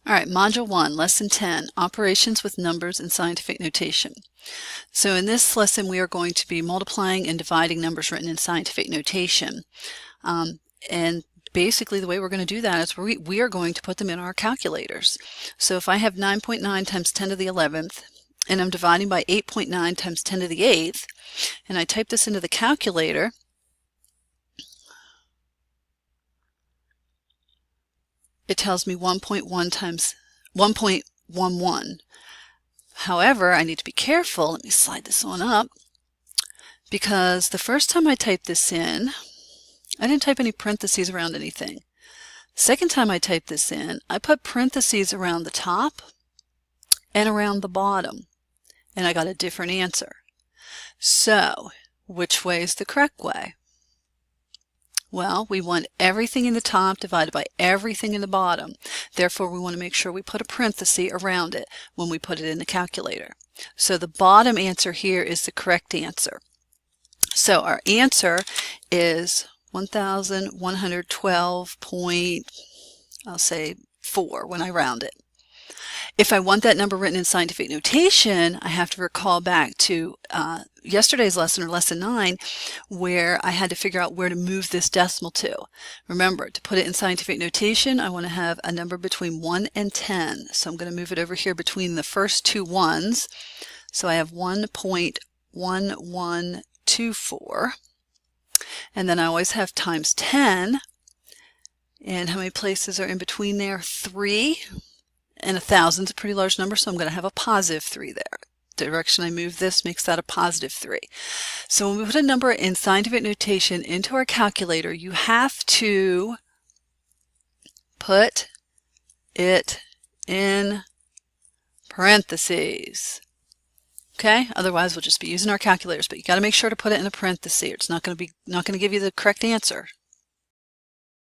All right, Module 1, Lesson 10, Operations with Numbers and Scientific Notation. So in this lesson, we are going to be multiplying and dividing numbers written in scientific notation. And basically the way we're going to do that is we are going to put them in our calculators. So if I have 9.9 times 10 to the 11th, and I'm dividing by 8.9 times 10 to the 8th, and I type this into the calculator, it tells me 1.1 times 1.11. However, I need to be careful. Let me slide this on up, because the first time I typed this in, I didn't type any parentheses around anything. Second time I typed this in, I put parentheses around the top and around the bottom, and I got a different answer. So, which way is the correct way? Well, we want everything in the top divided by everything in the bottom. Therefore, we want to make sure we put a parenthesis around it when we put it in the calculator. So the bottom answer here is the correct answer. So our answer is 1,112 point, I'll say 4 when I round it. If I want that number written in scientific notation, I have to recall back to yesterday's lesson, or lesson 9, where I had to figure out where to move this decimal to. Remember, to put it in scientific notation, I want to have a number between 1 and 10. So I'm going to move it over here between the first two ones. So I have 1.1124. And then I always have times 10. And how many places are in between there? 3. And 1,000 is a pretty large number, so I'm going to have a positive 3 there. The direction I move this makes that a positive 3. So when we put a number in scientific notation into our calculator, you have to put it in parentheses. Okay? Otherwise, we'll just be using our calculators, but you got to make sure to put it in a parenthesis. It's not going to give you the correct answer.